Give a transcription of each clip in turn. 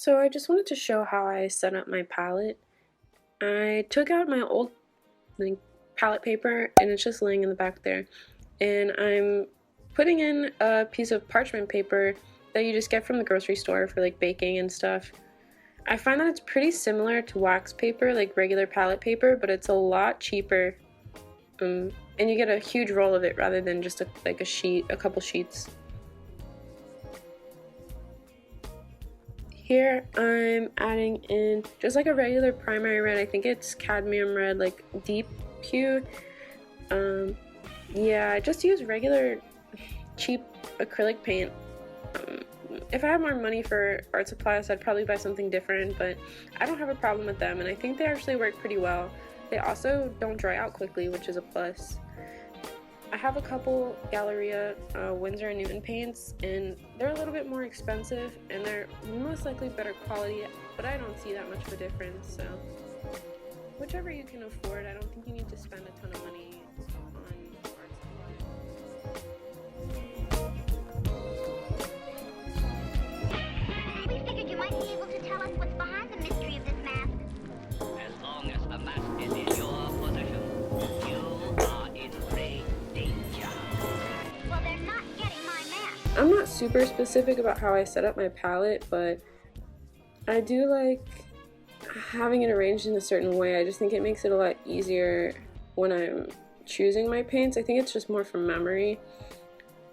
So I just wanted to show how I set up my palette. I took out my old like, palette paper and it's just laying in the back there. And I'm putting in a piece of parchment paper that you just get from the grocery store for like baking and stuff. I find that it's pretty similar to wax paper, like regular palette paper, but it's a lot cheaper. And you get a huge roll of it rather than just a couple sheets. Here I'm adding in just like a regular primary red. I think it's cadmium red, like deep hue. Yeah, I just use regular cheap acrylic paint. If I had more money for art supplies, I'd probably buy something different, but I don't have a problem with them, and I think they actually work pretty well. They also don't dry out quickly, which is a plus. I have a couple Galleria Winsor & Newton paints, and they're a little bit more expensive, and they're most likely better quality, but I don't see that much of a difference, so whichever you can afford. I don't think you need to spend a ton of money on art supplies. We figured you might be able to tell us what's behind the mystery of this mask. As long as the mask is in your possession, you are in great danger. Well, they're not getting my mask. I'm not super specific about how I set up my palette, but I do like having it arranged in a certain way. I just think it makes it a lot easier when I'm choosing my paints. I think it's just more from memory.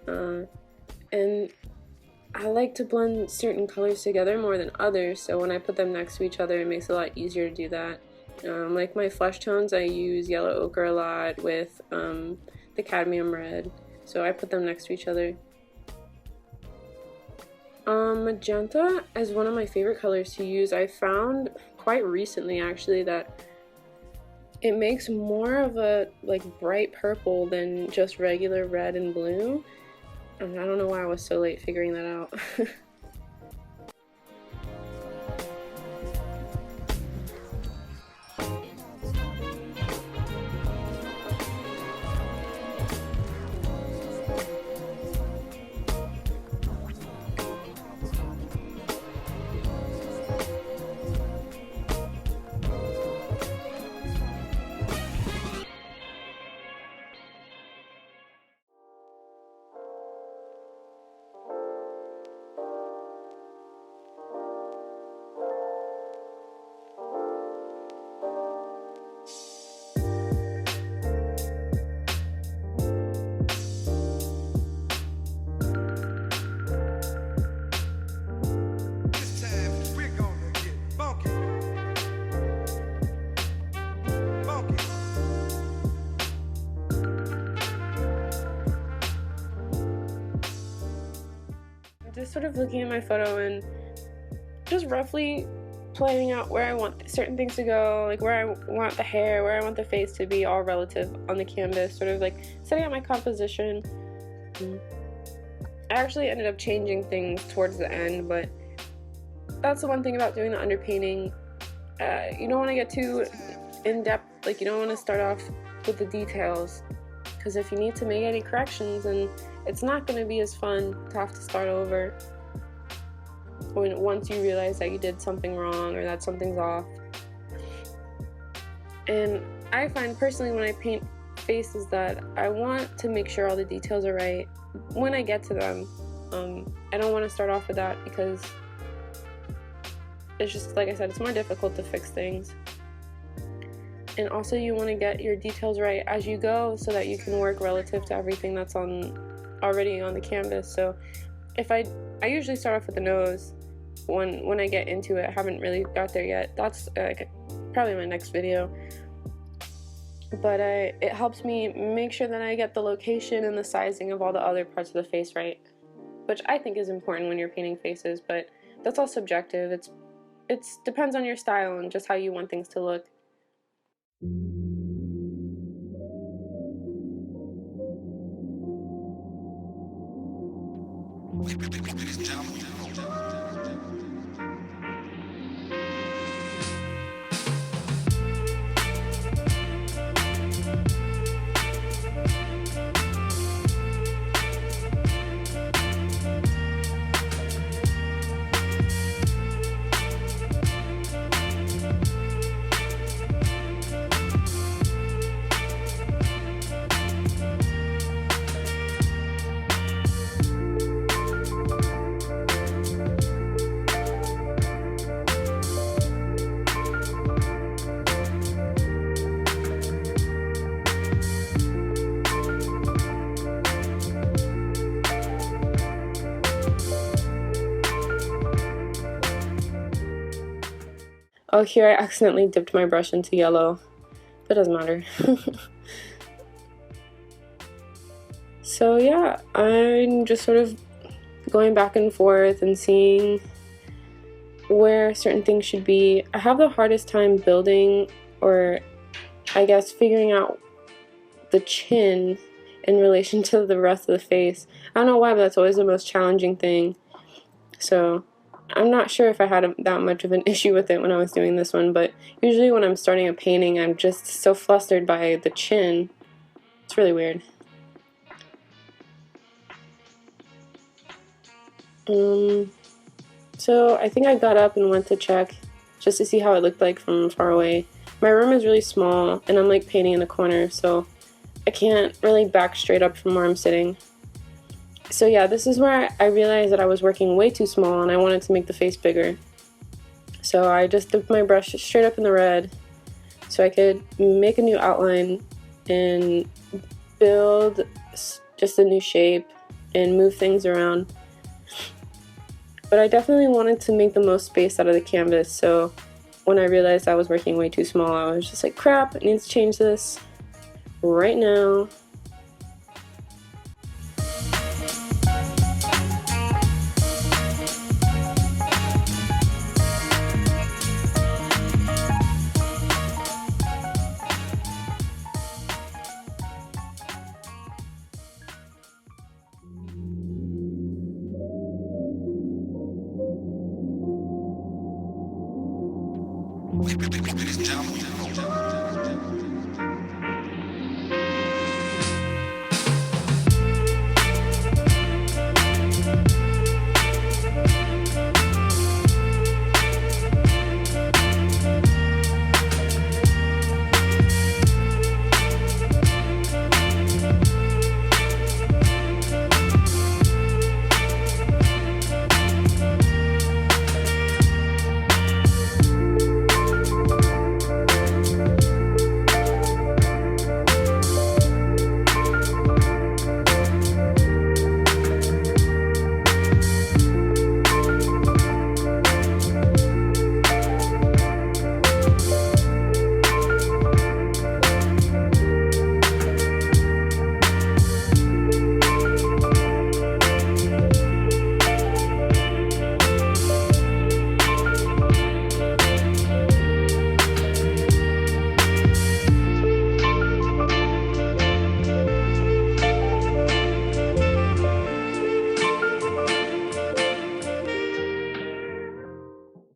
And I like to blend certain colors together more than others, so when I put them next to each other, it makes it a lot easier to do that. Like my flesh tones, I use yellow ochre a lot with the cadmium red, so I put them next to each other. Magenta is one of my favorite colors to use. I found quite recently actually that it makes more of a like bright purple than just regular red and blue. And I don't know why I was so late figuring that out. Just sort of looking at my photo and just roughly planning out where I want certain things to go, like where I want the hair, where I want the face to be, all relative on the canvas, sort of like setting out my composition. I actually ended up changing things towards the end, but that's the one thing about doing the underpainting. You don't want to get too in-depth, like you don't want to start off with the details, because if you need to make any corrections, then it's not going to be as fun to have to start over once you realize that you did something wrong or that something's off. And I find personally when I paint faces that I want to make sure all the details are right when I get to them. I don't want to start off with that because it's just, like I said, it's more difficult to fix things. And also you want to get your details right as you go so that you can work relative to everything that's already on the canvas. So if I usually start off with the nose when I get into it. I haven't really got there yet. That's probably my next video. But it helps me make sure that I get the location and the sizing of all the other parts of the face right, which I think is important when you're painting faces, but that's all subjective. It depends on your style and just how you want things to look. Oh, here I accidentally dipped my brush into yellow. That doesn't matter. So yeah, I'm just sort of going back and forth and seeing where certain things should be. I have the hardest time building, or I guess figuring out the chin in relation to the rest of the face. I don't know why, but that's always the most challenging thing. So I'm not sure if I had that much of an issue with it when I was doing this one, but usually when I'm starting a painting, I'm just so flustered by the chin. It's really weird. So I think I got up and went to check just to see how it looked like from far away. My room is really small and I'm like painting in a corner, so I can't really back straight up from where I'm sitting. So yeah, this is where I realized that I was working way too small and I wanted to make the face bigger. So I just dipped my brush straight up in the red so I could make a new outline and build just a new shape and move things around. But I definitely wanted to make the most space out of the canvas, so when I realized I was working way too small, I was just like, crap, I need to change this right now. Ladies and gentlemen,